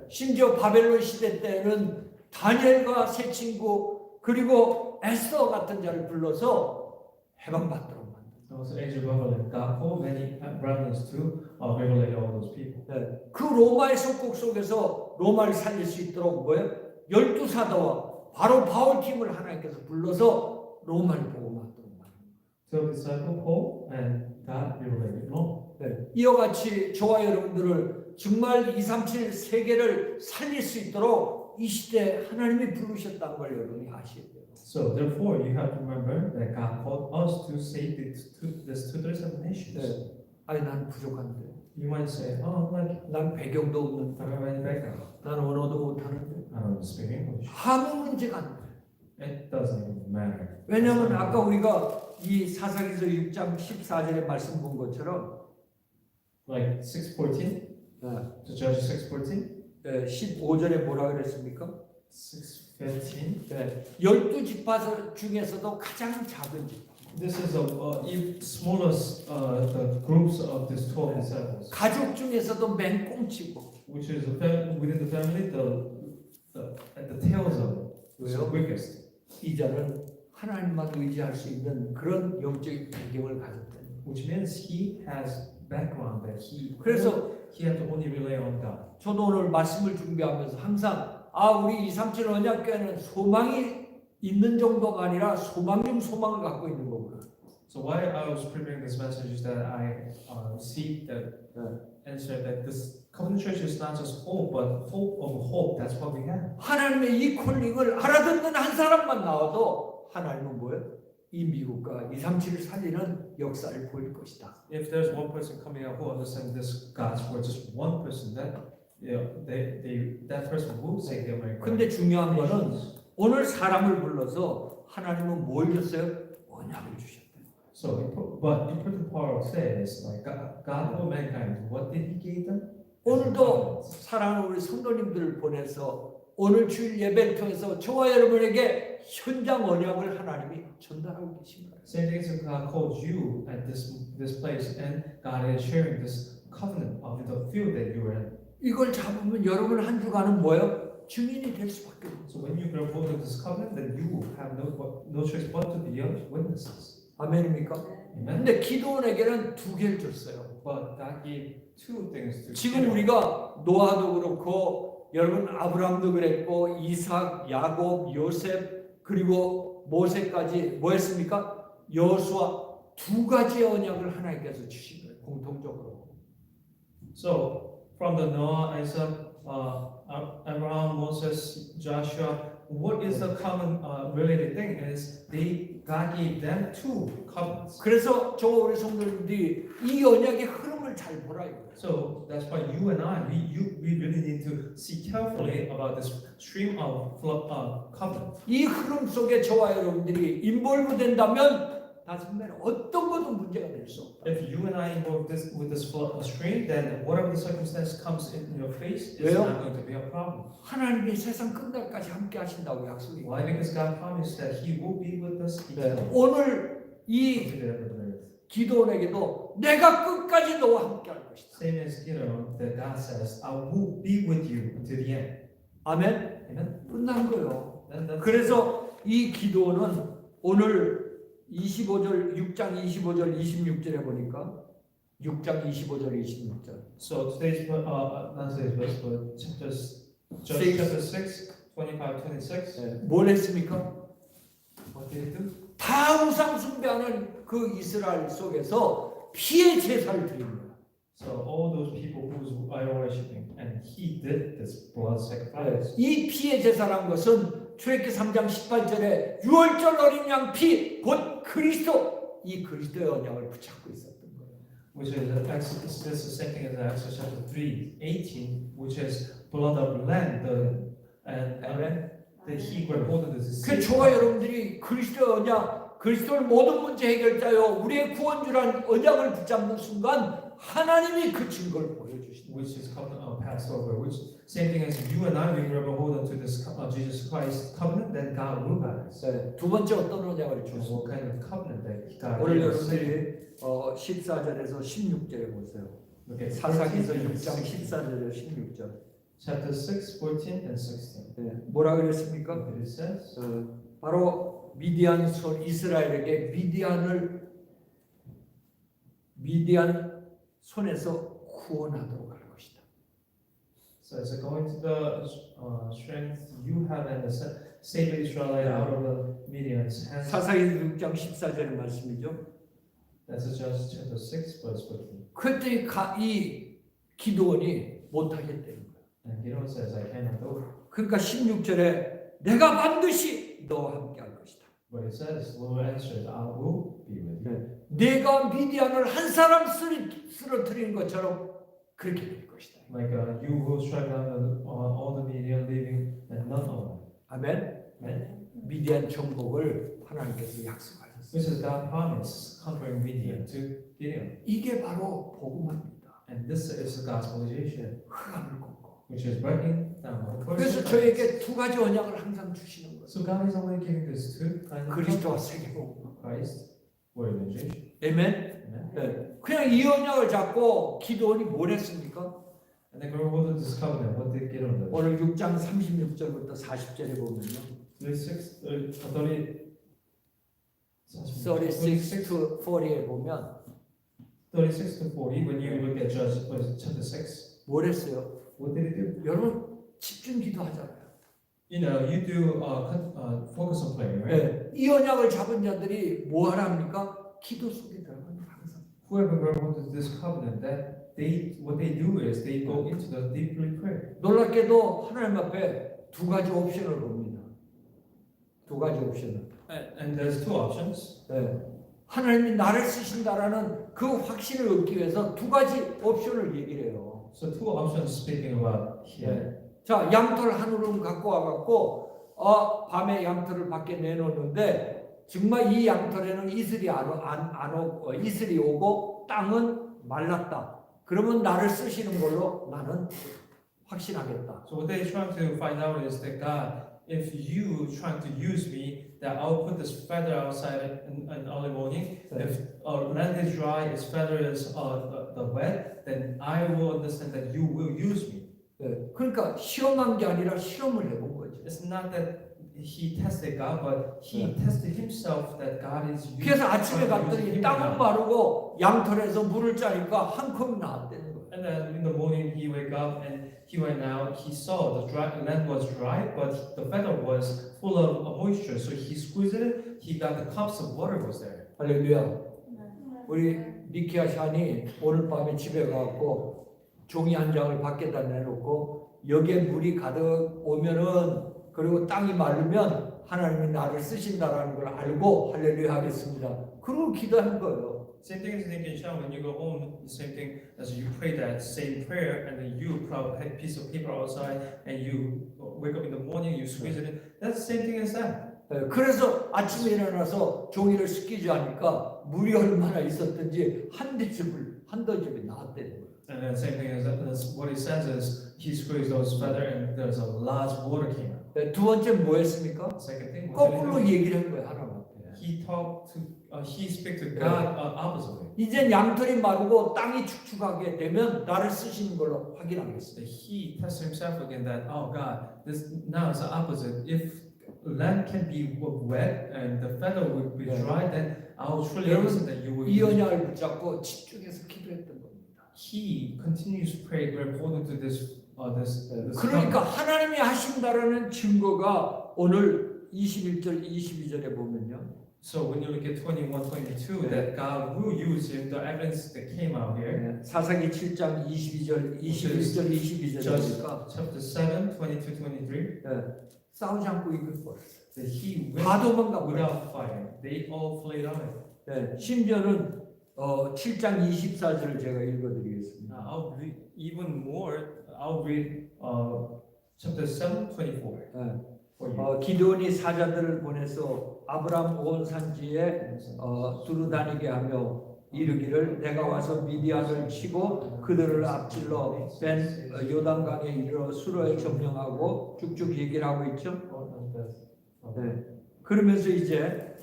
심지어 바벨론 시대 때는 다니엘과 세 친구 그리고 에스더 같은 자를 불러서 해방받도록 만든. Also age of Babylon, God called many brothers to regulate all those people. 그 로마의 속국 속에서 로마를 살릴 수 있도록 뭐예요? 12사도와 바로 바울 팀을 하나님께서 불러서 로마를 복음하도록 만든. 12 disciple Paul and God regulated Rome. 이와 같이 저와 여러분들을 정말 237 세계를 살릴 수 있도록 이 시대에 하나님이 부르셨다는 걸 여러분이 아셔야 돼요. So therefore, you have to remember that God called us to save this two nations. 아니 난 부족한데. You might say, "Oh, like 난 배경도 없는데. I don't have any background. 난 언어도 못하는데. I don't speak English." 아무 문제가 안 돼. It doesn't even matter. 왜냐하면 아까 우리가 이 사사기서 6장 14절의 말씀 본 것처럼 Like 6:14, to Judges 6:14, 15절에 뭐라 그랬습니까? 6:15. 12지파 중에서도 가장 작은 지파. This is the smallest the groups of these 12 disciples, 가족 중에서도 맨꽁치고. which is within the family at the tails of the weakest. 이 자는 하나님만 의지할 수 있는 그런 영적인 배경을 가졌다는 거예요. which means he has background that 그래서 he had to only rely on God. 저도 오늘 말씀을 준비하면서 항상 우리 237 언약교회는 소망이 있는 정도가 아니라 소망 중 소망을 갖고 있는 거구나. So while I was preparing this message, is that I received the answer that this covenant church is not just hope, but hope of hope. That's what we have. 하나님의 이 콜링을 알아듣는 한 사람만 나와도 하나님은 뭐예요? 이 미국과 237을 살리는 역사를 보일 것이다. If there's one person coming out who understands this God's word, just one person, then that person will save the American. 근데 중요한 거는 오늘 사람을 불러서 하나님은 뭘 줬어요? 언약을 주셨대. So, but important part says, like God for mankind, what did He give them? 오늘도 사랑하는 우리 성도님들을 보내서 오늘 주일 예배를 통해서 저와 여러분에게 현장 언약을 하나님이 전달하고 계신 거예요. Same thing as God called you at this place, and God is sharing this covenant of the field that you are in. 이걸 잡으면 여러분 한 주간은 뭐예요? 증인이 될 수밖에 없어요. So when you grab hold of this covenant, then you have no choice but to be witnesses. 아멘입니까? Amen. 근데 기도원에게는 두 개를 줬어요. But God gave two things to. 지금 우리가 노아도 그렇고 여러분 아브라함도 그랬고 이삭, 야곱, 요셉 그리고 모세까지 뭐 했습니까? 여호수아 두 가지의 언약을 하나님께서 주신 거예요. 공통적으로. So from the Noah, Isaac, Abraham, Moses, Joshua, what is the common related thing is God gave them two covenants. 그래서 저 우리 성도님들이 이 언약의 흐름을 잘 보라 이거예요. So that's why you and I, we really need to see carefully about this stream of covenant. 이 흐름 속에 저와 여러분들이 인볼브 된다면 다시면 어떤 것도 문제가 될 수 없다. If you and I involve with this stream, then whatever the circumstance comes in your face is 왜요? not going to be a problem. 하나님이 세상 끝날까지 함께 하신다고 약속이. Why? Because God promised that He will be with us eternally. 오늘 이 To the end of the earth. 기도원에게도 내가 끝까지 너와 함께 할 것이다. Same as that God says, I will be with you until the end. 아멘. Amen. 끝난 거예요. Then that's 그래서 이 기도는 오늘 25절 6장 25절 26절에 보니까 6장 25절 26절. so today's not today's verse, but chapter 6, 25, 26. 뭘 했습니까? What did He do? 다 우상 숭배하는 그 이스라엘 속에서 피의 제사를 드린 거예요. So all those people who was idol worshiping, and He did this blood sacrifice. 이 피의 제사란 것은 출애굽기 3장 18절에 유월절 어린 양 피 곧 그리스도 이 그리스도의 언약을 붙잡고 있었던 거예요. Which is Exodus, this is the same thing as Exodus chapter 3:18, which is blood of lamb, that He grabbed hold of this. 그 저와 여러분들이 그리스도의 언약, 그리스도를 모든 문제 해결자요 우리의 구원주란 언약을 붙잡는 순간 하나님이 그 증거를 보여주신다. Which is Passover, which same thing as you and I, we grab a hold onto this Jesus Christ covenant, then God will guide us. 두 번째 어떤 언약을 So 주셨습니까? what kind of covenant that God 오늘 gave us? 여러분들이 14절에서 16절에 보세요. Look at 사사기서 14 and 6장 16. 14절에서 16절. Chapter 6, 14 and 16. 뭐라 그랬습니까? What it says? 바로 미디안 손 이스라엘에게 미디안 손에서 구원하도록 할 것이다. So it's going to the strength you have and the save Israelite out of the Midian's hands. 사사기 6장 14절의 말씀이죠. That's Judges chapter 6, verse 14. 그때 이 기도원이 못하겠다는 거예요. And Gideon says, I cannot do it. 그러니까 16절에 내가 반드시 너와 함께 할 것이다. But it says, Lord answered, I will be with you. 내가 미디안을 한 사람 쓰러뜨리는 것처럼 그렇게 될 것이다. Like you will strike down all the Midian leaving and none of them. 아멘. Amen. 미디안 정복을 하나님께서 약속하셨어요. Which is God promised conquering Midian to Gideon. 이게 바로 복음입니다. And this is the gospelization, 흑암을 꺾고. which is breaking down the 그래서 저에게 두 가지 언약을 항상 주시는 거예요. So God is only giving this two kinds of 그리스도와 세계복음. Christ, word of evangelization. 아멘. Amen. 네. 그냥 이 언약을 잡고 기도원이 뭘 했습니까? And then go to this covenant. What did Gideon do? 오늘 6장 36절부터 40절에 보면요. 36 to 40. 36 to 40에 보면 36 to 40, when you look at Judges chapter 6, 뭘 했어요? what did he do? 여러분 집중 기도하잖아요. You know, you do focus on prayer, right? 네. 이 언약을 잡은 자들이 뭐 하랍니까? 기도 속에 들어가는 항상. Whoever grabs this covenant, that what they do is they go into the deeply prayer. 놀랍게도 하나님 앞에 두 가지 옵션을 봅니다. 두 가지 옵션을. And there's two options. 네. 하나님이 나를 쓰신다라는 그 확신을 얻기 위해서 두 가지 옵션을 얘기를 해요. So two options speaking about here. 자, 양털 한 울음 갖고 와갖고 밤에 양털을 밖에 내놓는데 정말 이 양털에는 이슬이 오고 땅은 말랐다. 그러면 나를 쓰시는 걸로 나는 확신하겠다. So what they're trying to find out is that God, if you trying to use me, that I'll put this feather outside in early morning. If land is dry, its feather is the wet, then I will understand that you will use me. 네, 그러니까 시험한 게 아니라 실험을 해본 거죠. It's not that he tested God, but he tested himself that God is using. 그래서 아침에 갔더니 땅은 마르고 양털에서 물을 짜니까 한 컵이 나왔다는 거예요. And then in the morning he wake up and he went out. He saw the land was dry, but the feather was full of moisture. So he squeezed it. He got the cups of water was there. 할렐루야. 우리 니키아 샨이 오늘 밤에 집에 가고 종이 한 장을 밖에다 내놓고 여기에 물이 가득 오면은 그리고 땅이 마르면 하나님이 나를 쓰신다라는 걸 알고 할렐루야 하겠습니다. 그러고 기도한 거예요. Same thing as Nick and Sean, when you go home, the same thing as you pray that same prayer, and then you put a piece of paper outside, and you wake up in the morning, you squeeze it in. That's the same thing as that. 그래서 아침에 일어나서 종이를 씻기지 하니까 물이 얼마나 있었든지 한 덧집이 나왔다는 거예요. And then same thing as what he says is he squeezed those feather, and there's a large water came out. 두 번째 뭐 했습니까? Second thing, what did he 거꾸로 do? 얘기를 한 거예요 하나님 앞에. He speak to God oppositely. 이제 양털이 마르고 땅이 축축하게 되면 나를 쓰시는 걸로 확인하겠어요. He tests himself again that, oh God, this now is the opposite. If land can be wet and the feather will be dry, then I'll truly understand that you will. 이 언약을 붙잡고 집중해서 기도했던 겁니다. He continues to pray according to this. 그러니까 하나님이 하신다라는 증거가 오늘 21절, 22절에 보면요. So when you look at 21, 22, that God will use him, the evidence that came out here. 사사기 7장 22절, 21절, 22절에 보니까 Chapter 7, 22, 23. 싸우지 않고 이길 뻔했어요. That he 다 went 도망가 버렸어요. without fighting. They all fled away. 심지어는 7장 24절을 제가 읽어드리겠습니다. Now I'll read even more. I'll read chapter 7, 24. For you. 기드온이 사자들을 보내서 아브람 온 산지에 두루다니게 하며 이르기를 내가 와서 미디안을 치고 그들을 앞질러 벤 요단강에 이르러 수로에 점령하고 쭉쭉 얘기를 하고 있죠. 네. 그러면서 이제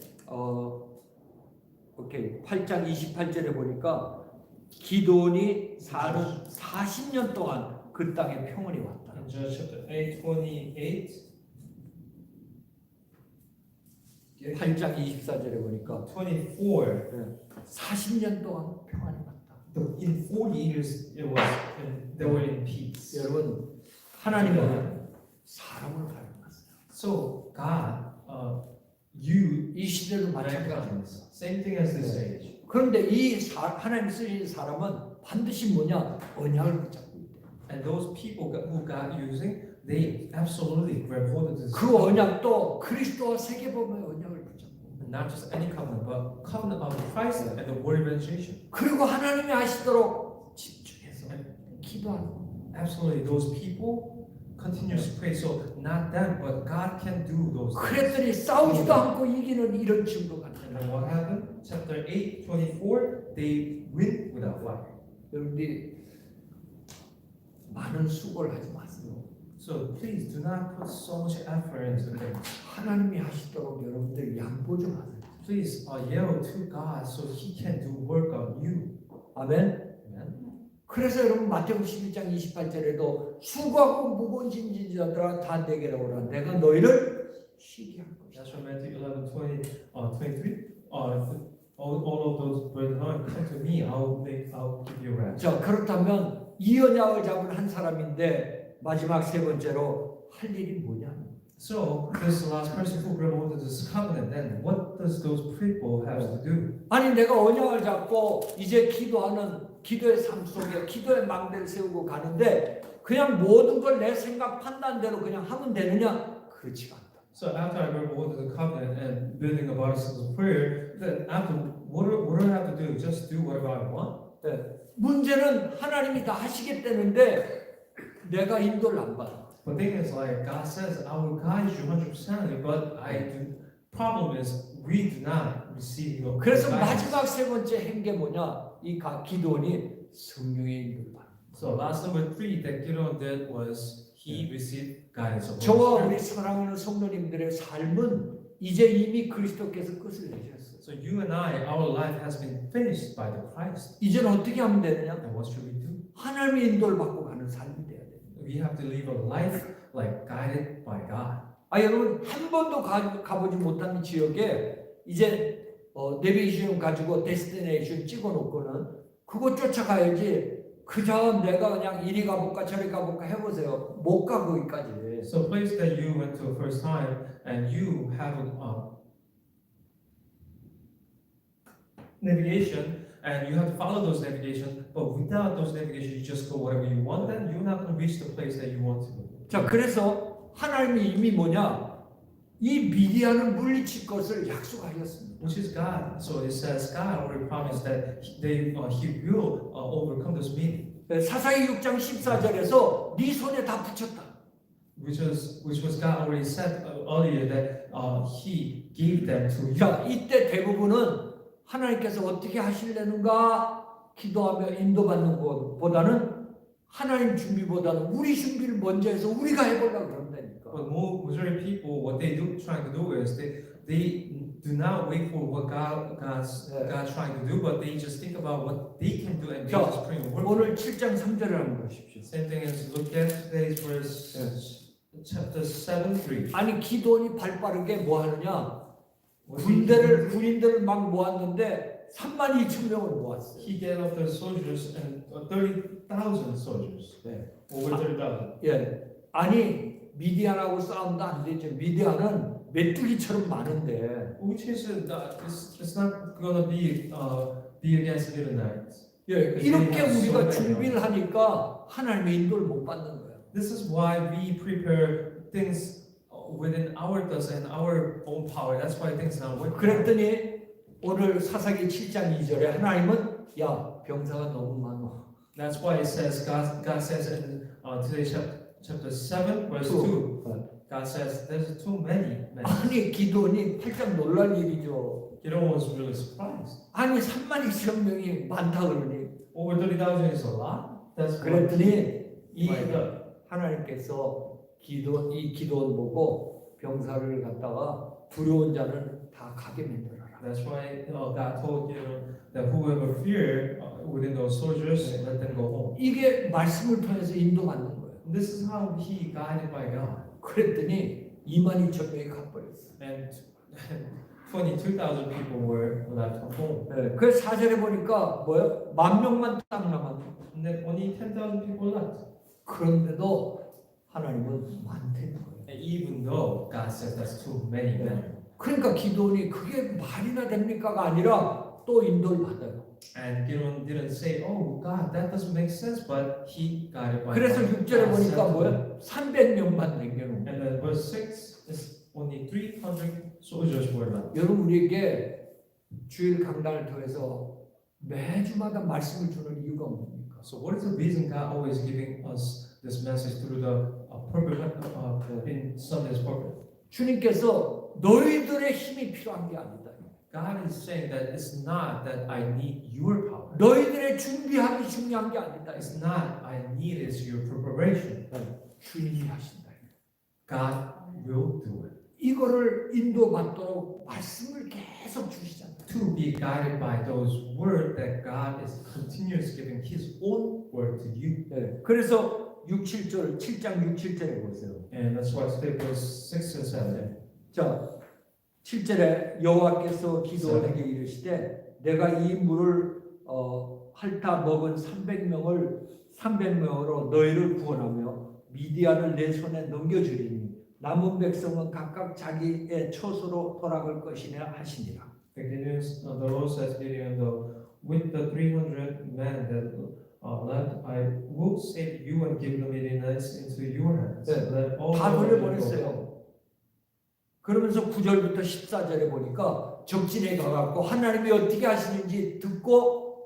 오케이 8장 28절에 보니까 기드온이 사는 40년 동안 그 땅에 평온이 왔다. In Judges chapter 8, 28. 8장 24절에 보니까 24. 40년 동안 평안이 왔다. In 40 years, they were in peace. 여러분 하나님은 사람을 사용했어요. So God, you 이 시대도 마찬가지입니다. same thing as this age. 그런데 하나님 쓰신 사람은 반드시 뭐냐 언약을 붙잡고 있대요. And those people who God using, they absolutely grab hold of this. 그 언약도 그리스도와 세계복음의 언약을 붙잡고. Not just any covenant, but covenant of Christ and the word of evangelization. 그리고 하나님이 하시도록 집중해서 기도하는. Absolutely, those people continue to pray. So not them, but God can do those things. 그랬더니 싸우지도 않고 이기는 이런 증거가 And 나타나. then what happened? Chapter 8, 24, they win without fighting. 여러분들이 많은 수고를 하지 마세요. So please do not put so much effort into things. 하나님이 하시도록 여러분들 양보 좀 하세요. Please yell to God so He can do work on you. 아멘. Amen. 그래서 여러분 마태복음 11장 28절에도 수고하고 무거운 짐진 자들아 다 내게로 오라 내가 너희를 쉬게 할 것이다. That's from Matthew 11, 23. all of those burden on, come to me. I'll give you rest. 자, 그렇다면 이 언약을 잡은 한 사람인데 마지막 세 번째로 할 일이 뭐냐? So this last person who grabbed hold of this covenant, then what does those people have to do? 아니 내가 언약을 잡고 이제 기도하는 기도의 삶 속에 기도의 망대를 세우고 가는데 그냥 모든 걸 내 생각 판단대로 그냥 하면 되느냐? 그렇지가 않다. So after I grabbed hold of the covenant and building a body of prayer, then after what do I have to do? Just do whatever I want? 문제는 하나님이 다 하시겠다는데 내가 인도를 안 받아. But thing is, like God says, I will guide you 100%. But problem is we do not receive your 그래서 guidance. 마지막 세 번째 한 게 뭐냐? 이 기도원이 성령의 인도를 받아. So last number 3 that Gideon did was he received guidance of 저와 Holy 우리 Spirit. 사랑하는 성도님들의 삶은 이제 이미 그리스도께서 끝을 내셨어요. So you and I, our life has been finished by the Christ. 이제는 어떻게 하면 되느냐? And what should we do? 하나님의 인도를 받고 가는 삶이 돼야 돼요. We have to live a life like guided by God. 여러분 한 번도 가보지 못한 지역에 이제 내비게이션 가지고 데스티네이션 찍어놓고는 그거 쫓아가야지. 그저 내가 그냥 이리 가볼까 저리 가볼까 해보세요. 못 가 거기까지. So a place that you went to the first time and you have navigation and you have to follow those navigation, but without those navigation you just go whatever you want, then you're not going to reach the place that you want to go. 자, 그래서 하나님이 이미 뭐냐? 이 미디안을 물리칠 것을 약속하셨습니다. Which is God. So it says God already promised that He will overcome this meeting. 사사기 6장 14절에서 네 손에 다 붙였다. Which was God already said earlier that He gave them to you. 자, 이때 대부분은 하나님께서 어떻게 하실려는가 기도하며 인도받는 것보다는 하나님 준비보다는 우리 준비를 먼저 해서 우리가 해보려고 그런다니까. But majority people, what they trying to do is they do not wait for what God's trying to do, but they just think about what they can do and they 자, just pray and work. 오늘 7장 3절을 한번 보십시오. Same thing as look at today's verse, chapter 7:3. 아니 기도원이 발빠르게 뭐 하느냐? What he 군인들을 막 모았는데 32,000명을 모았어요. He gathered up the soldiers and 30,000 soldiers. 네. Over 30,000. 예. 아니 미디안하고 싸움도 안 되죠. 미디안은 메뚜기처럼 많은데. Which is it's not gonna be against Midianites. 예. Because 이렇게 they have 우리가 so many. 준비를 하니까 하나님의 인도를 못 받는 거예요. This is why we prepare things within our thoughts and our own power. That's why things not work. 그랬더니 오늘 사사기 7장 2절에 하나님은 야 병사가 너무 많아. That's why it says God says in today's chapter 7 verse 2. God says there's too many men. 아니 기도원이 팔짝 놀랄 일이죠. Gideon was really surprised. 아니 32,000명이 많다 그러니. Over 30,000 is a lot. That's 그랬더니 이 right. 하나님께서 이 기도원 보고 병사를 갖다가 두려운 자는 다 가게 만들어라. That's why God told Gideon that whoever fear within those soldiers, let them go home. 이게 말씀을 통해서 인도받는 거예요. This is how he guided by God. 그랬더니 22,000명이 가버렸어. And 22,000 people were left home. 네, 그 4절에 보니까 뭐요? 10,000명만 딱 남았네. And then only 10,000 people left. 그런데도 하나님은 많다는 거예요. And even though God said that's too many men. 그러니까 기도원이 그게 말이나 됩니까가 아니라 또 인도를 받아요. And Gideon didn't say, "Oh God, that doesn't make sense," but he guided by 그래서 God. 6절에 God 보니까 said to 뭐예요? 300명만 남겨놓은 And then verse 6 is only 300 soldiers were left. 여러분 우리에게 주일 강단을 통해서 매주마다 말씀을 주는 이유가 뭡니까? So what is the reason God always giving us this message through the pulpit in Sunday's pulpit? 주님께서 너희들의 힘이 필요한 게 아니다. God is saying that it's not that I need your power. 너희들의 준비함이 중요한 게 아니다. It's not I need is your preparation. 주님이 하신다. God will do it. 이거를 인도받도록 말씀을 계속 주시잖아요. To be guided by those words that God is continuously giving His own word to you. 네. 그래서 7장 6, 7절에 보세요. And that's why today verse 6 and 7. 자, 7절에 여호와께서 기도원에게 이르시되 내가 이 물을 핥아 먹은 300명으로 너희를 구원하며 미디안을 내 손에 넘겨주리니 남은 백성은 각각 자기의 처소로 돌아갈 것이냐 하시니라. Gideon, the Lord said to Gideon, with the 300 men that left, I will save you and give the Midianites into your hands. 네, Let all 다 the 돌려보냈어요. 그러면서 9절부터 14절에 보니까 적진에 가갖고 하나님이 어떻게 하시는지 듣고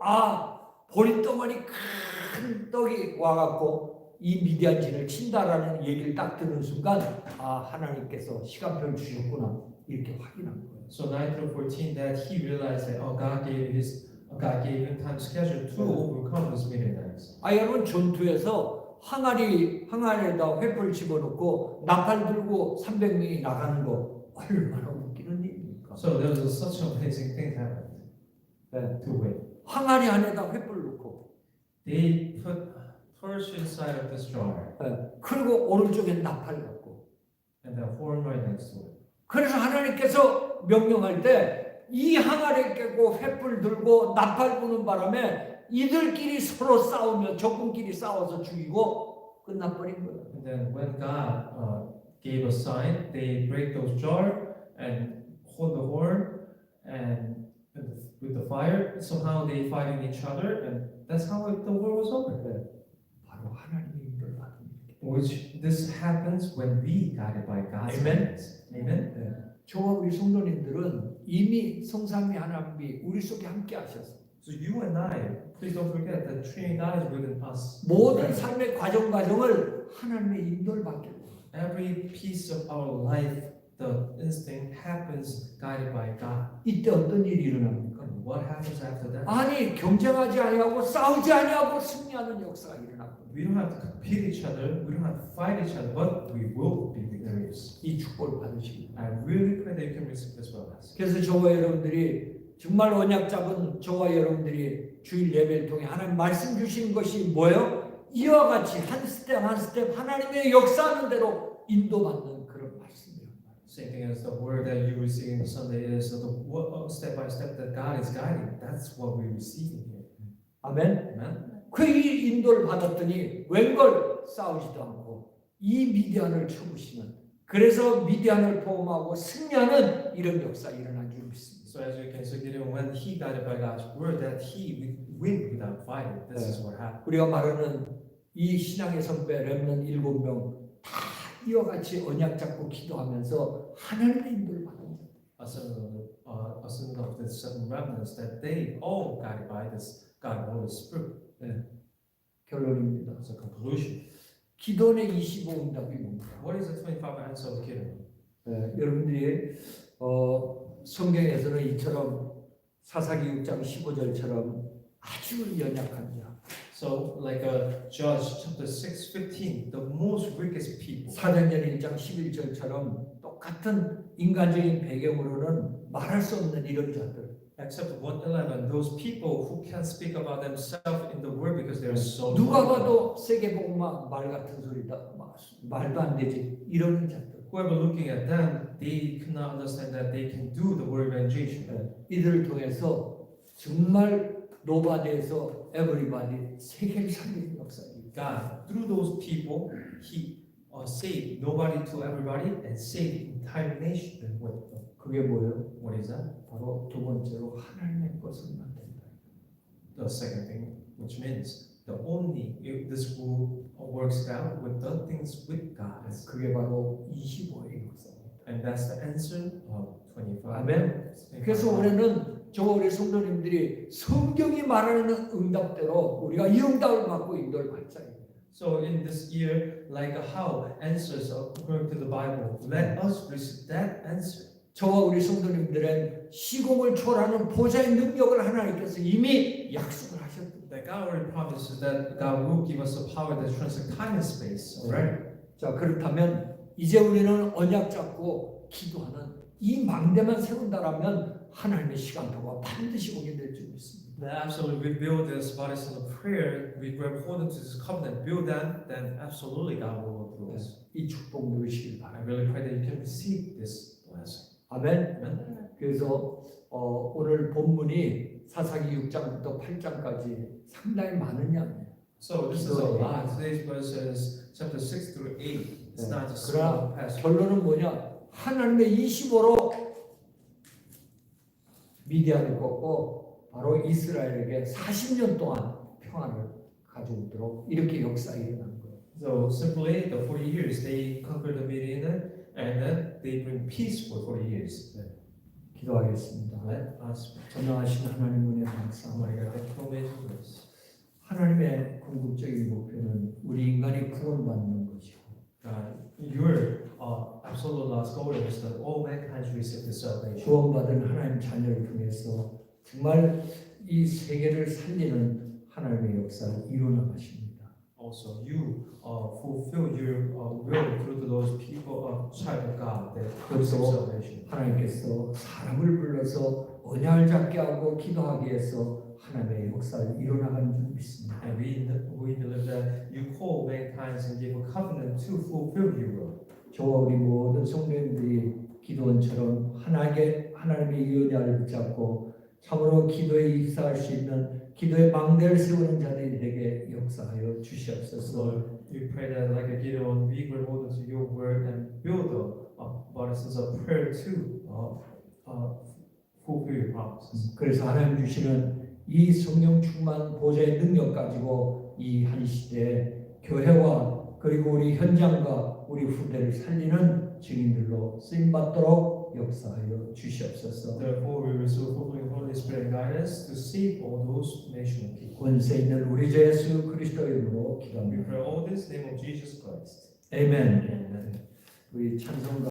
보리덩어리 큰 떡이 와갖고 이 미디안진을 친다라는 얘기를 딱 듣는 순간 하나님께서 시간표를 주셨구나 이렇게 확인한 거예요. So 9 through 14, that he realized that God gave him time schedule to overcome those Midianites. 여러분 전투에서 항아리에다 횃불 집어넣고 나팔 들고 300명이 나가는 거 얼마나 웃기는 일입니까? So there was such an amazing thing happened to win. 항아리 안에다 횃불 넣고 They put torch inside of this jar 그리고 오른쪽에 나팔 넣고 and the horn right next to it. 그래서 하나님께서 명령할 때 이 항아리 깨고 횃불 들고 나팔 부는 바람에 이들끼리 서로 싸우며 적군끼리 싸워서 죽이고 끝나버린 거예요. And then when God gave a sign, they break those jar and hold the horn and with the fire. Somehow they fighting each other, and that's how the war was over. 바로 하나님의 인도를 받은 일. Which this happens when we guided by God's Amen. guidance. Amen. 저와 우리 성도님들은 이미 성삼위 하나님이 우리 속에 함께 하셔서 So you and I, please don't forget that Trinity God is within us. 모든 삶의 과정을 하나님의 인도를 받게 돼요. Every piece of our life, the instinct happens guided by God. 이때 어떤 일이 일어납니까? And what happens after that? 아니 경쟁하지 아니하고 싸우지 아니하고 승리하는 역사가 일어나고 We don't have to compete each other, we don't have to fight each other, but we will be victorious. 이 축복을 받으시기 I really pray that you can receive this well. 그래서 저와 여러분들이 정말 언약 잡은 저와 여러분들이 주일 예배를 통해 하나님 말씀 주시는 것이 뭐예요? 이와 같이 한 스텝 한 스텝 하나님의 역사하는 대로 인도받는 그런 말씀이에요. Same thing as the word that you receive in Sunday is the step by step that God is guiding. That's what we receive in here. 아멘. Amen. 그 이 인도를 받았더니 웬걸 싸우지도 않고 이 미디안을 쳐부시는 그래서 미디안을 포함하고 승리하는 이런 역사 일어나기 믿습니다. So as you can see, Gideon, when he guided by God's word, that he win without fighting. This is what happened. 우리가 말하는 이 신앙의 선배 렘넌트 7명 다 이와 같이 언약 잡고 기도하면서 하나님의 인도를 받은 자. A son of the seven remnants that they all guided by this God Holy Spirit. 결론입니다. As a conclusion, 기도의 25응답이 뭡니까? what is the 25 answer of Gideon? 여러분들이 성경에서는 이처럼 사사기 6장 15절처럼 아주 연약한 자, So, like Judge chapter 6:15, the most weakest people. 사도행전 1장 11절처럼 똑같은 인간적인 배경으로는 말할 수 없는 이런 자들. Except 1:11, those people who can't speak about themselves in the word because they're so. 누가 봐도 세계복음화 말 같은 소리다, 말도 안 되지 이런 자들. Whoever looking at them, they cannot understand that they can do the word evangelization. 이들을 통해서 정말 노바디에서 에브리바디 세계를 살리는 역사입니다. God, through those people, He saved nobody to everybody and saved the entire nation. 그게 뭐예요? What is that? 바로 두 번째로 하나님의 것을 만든다. The second thing, which means the only if this will works out with the things with God, 그게 바로 25의 역사입니다. and that's the answer of 25. 아멘. 그래서 올해는 저와 우리 성도님들이 성경이 말하는 응답대로 우리가 이 응답을 받고 인도를 받자. So in this year, like how answers according to the Bible, let us receive that answer. 저와 우리 성도님들은 시공을 초월하는 보좌의 능력을 하나님께서 이미 약속을 하셨습니다. Like God already promises that God will give us a power that transcends time and space. Alright. 자, 그렇다면 이제 우리는 언약 잡고 기도하는 이 망대만 세운다라면 하나님의 시간표가 반드시 오게 될 줄 믿습니다. That absolutely we build this bodies of prayer, we grab hold into this covenant, build that, then absolutely God will work through us. 이 축복 누리시길 I 바랍니다. really pray that you can receive this blessing. 아멘. Amen. 그래서 오늘 본문이 사사기 6장부터 8장까지 상당히 많은 양이에요. So this is a lot. Today's verses chapter 6 through 8. It's not just 그러나 small passage. 결론은 뭐냐? 하나님의 25로 미디안을 꺾고 바로 이스라엘에게 40년 동안 평안을 가져오도록 이렇게 역사가 일어난 거예요. So simply, the 40 years they conquered the Midian, and then they bring peace for 40 years. 기도하겠습니다. Let us 전능하신 하나님 은혜 pray. 감사합니다. Thank us. 하나님의 궁극적인 목표는 우리 인간이 구원받는 것이고 God, your absolute last goal is that all mankind should receive the salvation. 구원받은 하나님 자녀를 통해서 정말 이 세계를 살리는 하나님의 역사를 이루어나가십니다. Also, you fulfill your will through those people, child of God, that receive 그래서 salvation. 하나님께서 사람을 불러서 언약을 잡게 하고 기도하게 해서 하나님의 역사를 이루어나가는 줄 믿습니다. And we believe that you call mankind and give a covenant to fulfill your will. 저와 우리 모든 성도님들이 기도원처럼 하나님의 이 언약을 붙잡고 참으로 기도에 입사할 수 있는 기도의 망대를 세우는 자들이 되게 역사하여 주시옵소서. Lord, we pray that like a Gideon, we will hold on to your word and build bodies of prayer to fulfill your promises. 그래서 하나님 주시는 이 성령 충만 보좌의 능력 가지고 이 한 시대에 교회와 그리고 우리 현장과 우리 후대를 살리는 증인들로 쓰임 받도록 역사하여 주시옵소서. Therefore, we receive fulfilling Holy Spirit guidance to save all those nation people. 권세 있는 우리 주 예수 그리스도의 이름으로 We 기도합니다. pray all this in the name of Jesus Christ. 아멘. Amen. 우리 찬송가